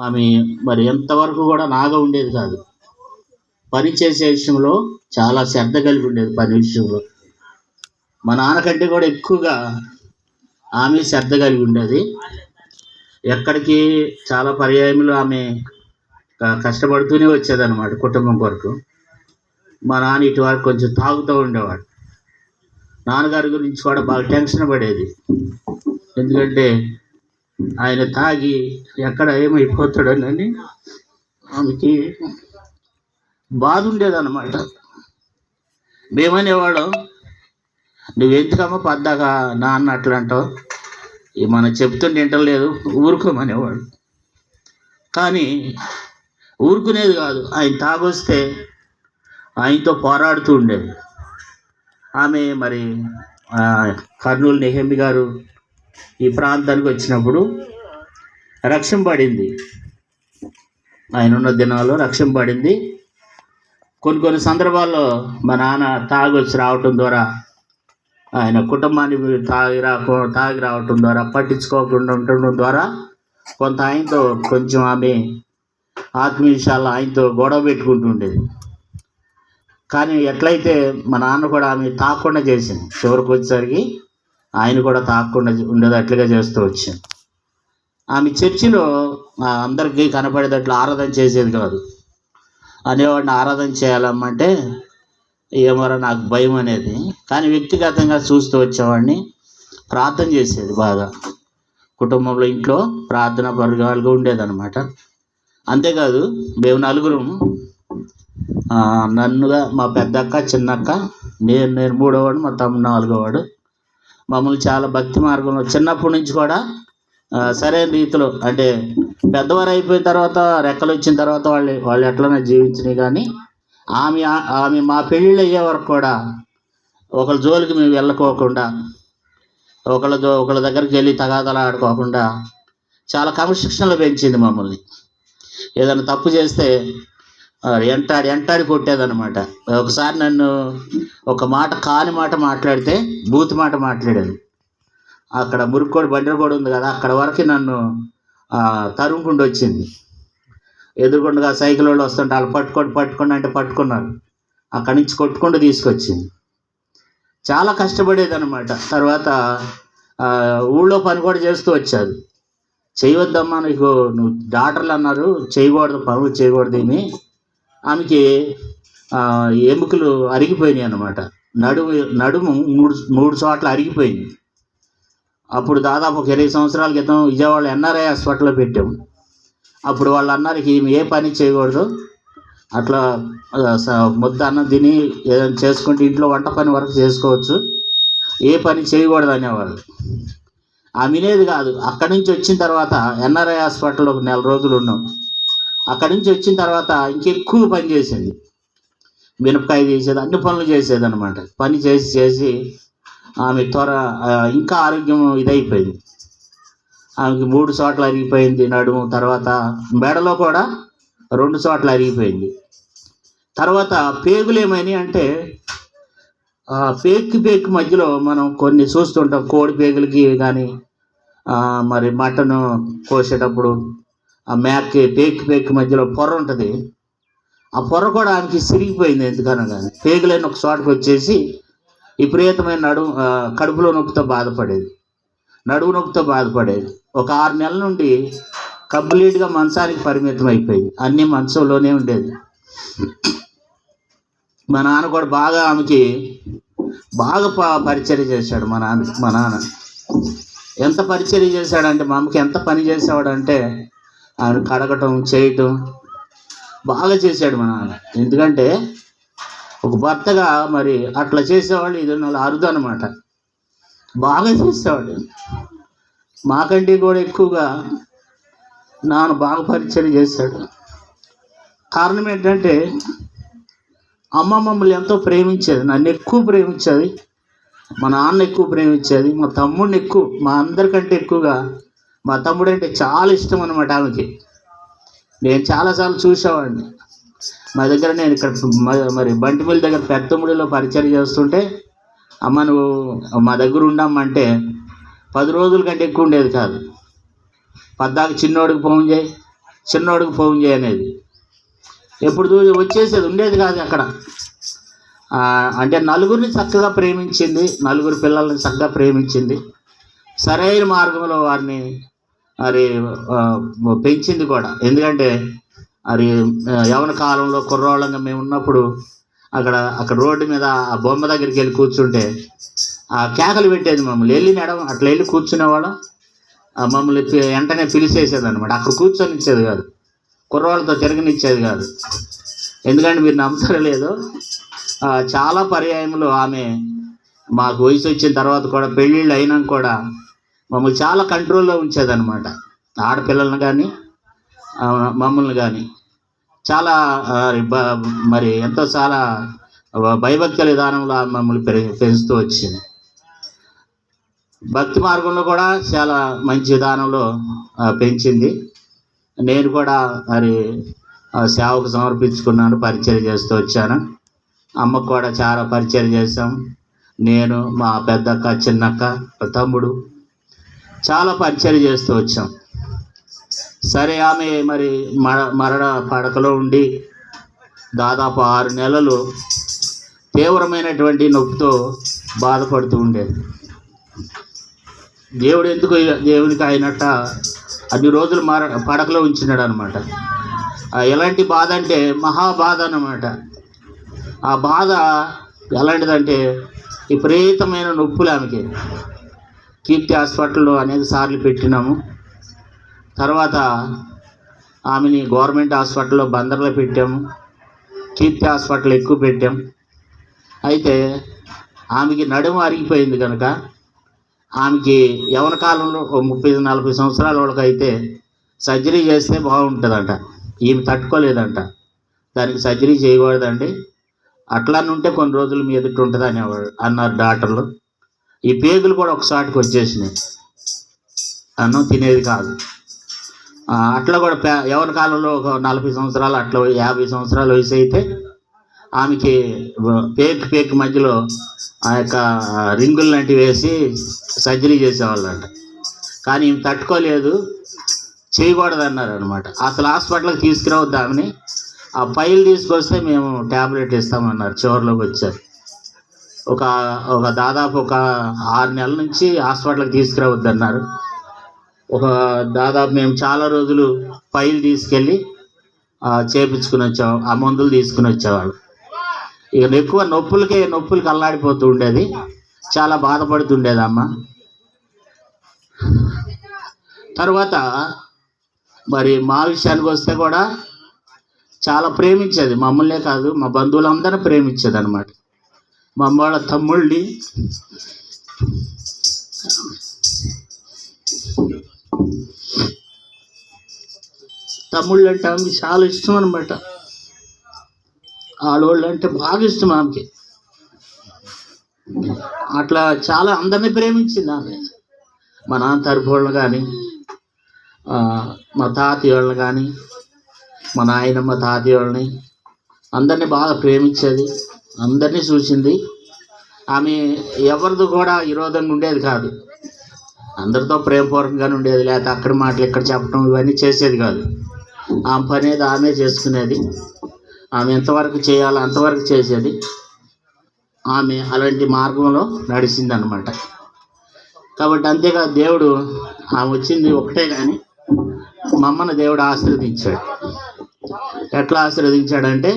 ఆమె మరి ఎంతవరకు కూడా నాగా ఉండేది కాదు. పని చేసే విషయంలో చాలా శ్రద్ధ కలిగి ఉండేది పని విషయంలో. మా నాన్నకంటే కూడా ఎక్కువగా ఆమె శ్రద్ధ కలిగి ఉండేది. ఎక్కడికి చాలా పర్యాయములు ఆమె కష్టపడుతూనే వచ్చేదన్నమాట కుటుంబం కొరకు. మా నాన్న ఇటు వరకు కొంచెం తాగుతూ ఉండేవాడు. నాన్నగారి గురించి కూడా బాగా టెన్షన్ పడేది. ఎందుకంటే ఆయన తాగి ఎక్కడ ఏమైపోతాడోనని ఆమెకి బాధ ఉండేదన్నమాట. మేమనేవాళ్ళం, నువ్వెందుకమ్మా పద్దాక నాన్న అట్లా అంటావు, మనం చెప్తుంటే వింటలేదు, ఊరుకోమనేవాడు. కానీ ఊరుకునేది కాదు. ఆయన తాగొస్తే ఆయనతో పోరాడుతూ ఉండేది. ఆమె మరి కర్నూలు నెహమ్మి గారు ఈ ప్రాంతానికి వచ్చినప్పుడు రక్షణ పడింది. ఆయన ఉన్న దినాల్లో రక్షణ పడింది. కొన్ని సందర్భాల్లో మా నాన్న తాగొచ్చి రావటం ద్వారా, ఆయన కుటుంబాన్ని తాగి రావటం ద్వారా, పట్టించుకోకుండా ఉండటం ద్వారా కొంత ఆయనతో కొంచెం ఆమె ఆత్మీయ విషయాల్లో ఆయనతో గొడవ పెట్టుకుంటుండేది. కానీ ఎట్లయితే మా నాన్న కూడా ఆమె తాగకుండా చేసింది, చివరికి వచ్చేసరికి ఆయన కూడా తాగకుండా ఉండేటట్లుగా చేస్తూ వచ్చింది. ఆమె చర్చిలో అందరికీ కనపడేటట్లు ఆరాధన చేసేది కాదు. అనేవాడిని ఆరాధన చేయాలమ్మంటే ఏమరా నాకు భయం అనేది. కానీ వ్యక్తిగతంగా చూస్తూ వచ్చేవాడిని. ప్రార్థన చేసేది బాగా. కుటుంబంలో ఇంట్లో ప్రార్థన వర్గాలుగా ఉండేదన్నమాట. అంతేకాదు మేము నలుగురం, నన్నుగా మా పెద్దక్క, చిన్నక్క, నేను మూడోవాడు, మా తమ్ముడు నాలుగోవాడు. మమ్మల్ని చాలా భక్తి మార్గంలో చిన్నప్పటి నుంచి కూడా సరైన రీతిలో, అంటే పెద్దవారు అయిపోయిన తర్వాత, రెక్కలు వచ్చిన తర్వాత వాళ్ళు ఎట్లనే జీవించినాయి. కానీ ఆమె మా పెళ్ళిళ్ళు అయ్యే వరకు కూడా ఒకళ్ళ జోలికి మేము వెళ్ళకోకుండా, ఒకళ్ళ దగ్గరికి వెళ్ళి తగాదలు ఆడుకోకుండా చాలా క్రమశిక్షణలో పెంచింది మమ్మల్ని. ఏదైనా తప్పు చేస్తే ఎంటాడి కొట్టేదన్నమాట. ఒకసారి నన్ను ఒక మాట కాని మాట మాట్లాడితే బూత్ మాట మాట్లాడాను. అక్కడ మురుక్కోడు బండి కూడా ఉంది కదా, అక్కడ వరకు నన్ను తరుముకుంటూ వచ్చింది. ఎదురుకుండా సైకిల్ వాళ్ళు వస్తుంటే వాళ్ళు పట్టుకోండి అంటే పట్టుకున్నారు. అక్కడి నుంచి కొట్టుకుంటూ తీసుకొచ్చింది. చాలా కష్టపడేది అనమాట. తర్వాత ఊళ్ళో పని కూడా చేస్తూ వచ్చారు. చేయవద్దమ్మా, నువ్వు డాక్టర్లు అన్నారు చేయకూడదు, పనులు చేయకూడదు. ఆమెకి ఎముకలు అరిగిపోయినాయి అన్నమాట. నడుము మూడు చోట్ల అరిగిపోయింది. అప్పుడు దాదాపు ఒక 20 సంవత్సరాల క్రితం విజయవాడ ఎన్ఆర్ఐ హాస్పిటల్లో పెట్టాము. అప్పుడు వాళ్ళు అన్నారు, ఈమె ఏ పని చేయకూడదు, అట్లా ముద్ద అన్నం తిని ఏదైనా చేసుకుంటే ఇంట్లో వంట పని వరకు చేసుకోవచ్చు, ఏ పని చేయకూడదు అనేవాళ్ళు. ఆమెనేది కాదు. అక్కడి నుంచి వచ్చిన తర్వాత ఎన్ఆర్ఐ హాస్పిటల్లో ఒక 4 రోజులు ఉన్నాం. అక్కడి నుంచి వచ్చిన తర్వాత ఇంకెక్కువ పని చేసింది. మినపకాయ తీసేది, అన్ని పనులు చేసేది అనమాట. పని చేసి ఆమె ఇంకా ఆరోగ్యం ఇదైపోయింది. ఆమెకి 3 చోట్ల అరిగిపోయింది నడుము. తర్వాత మెడలో కూడా 2 చోట్ల అరిగిపోయింది. తర్వాత పేగులు ఏమైనాయి అంటే, పేగు మధ్యలో మనం కొన్ని చూస్తుంటాం. కోడి పేగులకి కానీ, మరి మటన్ కోసేటప్పుడు ఆ పేగు మధ్యలో పొర ఉంటుంది. ఆ పొర కూడా ఆమెకి సిరిగిపోయింది. ఎందుకన్నా కానీ పేగులైన ఒక చోటకి వచ్చేసి విపరీతమైన కడుపులో నొప్పితో బాధపడేది, నడువు నొప్పితో బాధపడేది. ఒక 6 నెలల నుండి కంప్లీట్గా మంచానికి పరిమితం అయిపోయింది. అన్నీ మంచంలోనే ఉండేది. మా నాన్న కూడా బాగా ఆమెకి పరిచర్య చేశాడు. మా నాన్న ఎంత పరిచర్య చేశాడంటే, మా అమ్మకి ఎంత పని చేసేవాడంటే, ఆమెను కడగటం చేయటం బాగా చేశాడు మా నాన్న. ఎందుకంటే ఒక భర్తగా మరి అట్లా చేసేవాళ్ళు ఇది అరుదు అనమాట. బాగా చేసేవాడు. మాకంటే కూడా ఎక్కువగా నాన్న బాగా పరిచయం చేశాడు. కారణం ఏంటంటే, అమ్మ మమ్మల్ని ఎంతో ప్రేమించేది. నన్ను ఎక్కువ ప్రేమించేది, మా నాన్న ఎక్కువ ప్రేమించేది, మా తమ్ముడిని ఎక్కువ, మా అందరికంటే ఎక్కువగా మా తమ్ముడు అంటే చాలా ఇష్టం అనమాట ఆమెకి. నేను చాలాసార్లు చూసేవాడిని. మా దగ్గర నేను ఇక్కడ మరి బంటిమిల్లి దగ్గర పెద్దముడిలో పరిచయం చేస్తుంటే, అమ్మ నువ్వు మా దగ్గర ఉండమ్మంటే 10 రోజుల కంటే ఎక్కువ ఉండేది కాదు. పద్దాక చిన్నోడికి ఫోన్ చేయి, చిన్నోడికి ఫోన్ చేయనేది. ఎప్పుడు వచ్చేసేది ఉండేది కాదు అక్కడ. అంటే నలుగురిని చక్కగా ప్రేమించింది, నలుగురు పిల్లల్ని చక్కగా ప్రేమించింది, సరైన మార్గంలో వారిని మరి పెంచింది కూడా. ఎందుకంటే మరి యవన కాలంలో కుర్రోళ్ళంగా మేము ఉన్నప్పుడు అక్కడ రోడ్డు మీద ఆ బొమ్మ దగ్గరికి వెళ్ళి కూర్చుంటే ఆ కేకలు పెట్టేది మమ్మల్ని. వెళ్ళి అట్లా వెళ్ళి కూర్చునేవాళ్ళం. మమ్మల్ని వెంటనే పిలిచేసేది అనమాట. అక్కడ కూర్చొని ఇచ్చేది కాదు, కుర్రోళ్ళతో తిరగనిచ్చేది కాదు. ఎందుకంటే మీరు నమ్ముతారో లేదో, చాలా పర్యాయములు ఆమె మాకు వయసు వచ్చిన తర్వాత కూడా, పెళ్ళిళ్ళు అయినాక కూడా మమ్మల్ని చాలా కంట్రోల్లో ఉంచేదన్నమాట. ఆడపిల్లలను కానీ మమ్మల్ని కానీ చాలా మరి ఎంతో చాలా భయభక్తుల విధానంలో మమ్మల్ని పెంచుతూ వచ్చింది. భక్తి మార్గంలో కూడా చాలా మంచి విధానంలో పెంచింది. నేను కూడా మరి సేవకు సమర్పించుకున్నాను, పరిచయం చేస్తూ వచ్చాను. అమ్మకు కూడా చాలా పరిచయం చేశాం. నేను, మా పెద్దక్క, చిన్నక్క, తమ్ముడు చాలా పరిచయం చేస్తూ వచ్చాం. సరే, ఆమె మరి మరణ పడకలో ఉండి దాదాపు 6 నెలలు తీవ్రమైనటువంటి నొప్పితో బాధపడుతూ ఉండేది. దేవుడు ఎందుకు దేవునికి అయినట్ట అన్ని రోజులు పడకలో ఉంచినాడు అనమాట. ఎలాంటి బాధ అంటే మహాబాధ అన్నమాట. ఆ బాధ ఎలాంటిదంటే విపరీతమైన నొప్పులు ఆమెకి. కీర్తి హాస్పిటల్లో అనేక సార్లు పెట్టినాము. తర్వాత ఆమెని గవర్నమెంట్ హాస్పిటల్లో బందర్లో పెట్టాము, కీర్తి హాస్పిటల్ ఎక్కువ పెట్టాం. అయితే ఆమెకి నడుము అరిగిపోయింది కనుక ఆమెకి యవన కాలంలో 30-40 సంవత్సరాల వాళ్ళకైతే సర్జరీ చేస్తే బాగుంటుందంట. ఈమె తట్టుకోలేదంట. దానికి సర్జరీ చేయకూడదండి, అట్లానే ఉంటే కొన్ని రోజులు మీ ఎదుటి ఉంటుంది అన్నారు డాక్టర్లు. ఈ పేగులు కూడా ఒకసారికి వచ్చేసినాయి, అన్నం తినేది కాదు. అట్లా కూడా యవన కాలంలో ఒక 40 సంవత్సరాలు, అట్లా 50 సంవత్సరాల వయసు అయితే ఆమెకి పేక్ మధ్యలో ఆ యొక్క రింగులు లాంటివి వేసి సర్జరీ చేసేవాళ్ళంట. కానీ ఈమె తట్టుకోలేదు, చేయకూడదు అన్నారు అనమాట. అసలు హాస్పిటల్కి తీసుకురావద్దు ఆమెని, ఆ ఫైల్ తీసుకొస్తే మేము ట్యాబ్లెట్ ఇస్తామన్నారు. చివరిలోకి వచ్చారు. ఒక దాదాపు ఒక 6 నెలల నుంచి హాస్పిటల్కి తీసుకురావద్దు అన్నారు. దాదాపు మేము చాలా రోజులు ఫైల్ తీసుకెళ్ళి చేపించుకుని వచ్చాము, ఆ మందులు తీసుకుని వచ్చేవాళ్ళు. ఇక ఎక్కువ నొప్పులకి అల్లాడిపోతూ ఉండేది, చాలా బాధపడుతుండేది అమ్మ. తర్వాత మరి మా విషయానికి వస్తే కూడా చాలా ప్రేమించేది, మమ్మల్నే కాదు మా బంధువులందరినీ ప్రేమించేది అనమాట. మా అమ్మ వాళ్ళ తమ్ముళ్ళని అంటే ఆమెకి చాలా ఇష్టం అనమాట. ఆడవాళ్ళు అంటే బాగా ఇష్టం ఆమెకి. అట్లా చాలా అందరినీ ప్రేమించింది ఆమె. మా నాన్న తరపు వాళ్ళని కానీ, మా తాతయ్య వాళ్ళని కానీ, మా నాయనమ్మ తాతయ్య వాళ్ళని అందరినీ బాగా ప్రేమించేది, అందరినీ చూసింది. ఆమె ఎవరిది కూడా విరోధంగా ఉండేది కాదు, అందరితో ప్రేమపూర్వకంగానే ఉండేది. లేకపోతే అక్కడ మాటలు ఇక్కడ చెప్పడం ఇవన్నీ చేసేది కాదు. ఆమె పని అనేది ఆమె చేసుకునేది. ఆమె ఎంతవరకు చేయాలో అంతవరకు చేసేది. ఆమె అలాంటి మార్గంలో నడిచింది అనమాట. కాబట్టి అంతేకాదు, దేవుడు ఆమె వచ్చింది ఒకటే, కానీ మా అమ్మను దేవుడు ఆశీర్వదించాడు. ఎట్లా ఆశీర్వదించాడంటే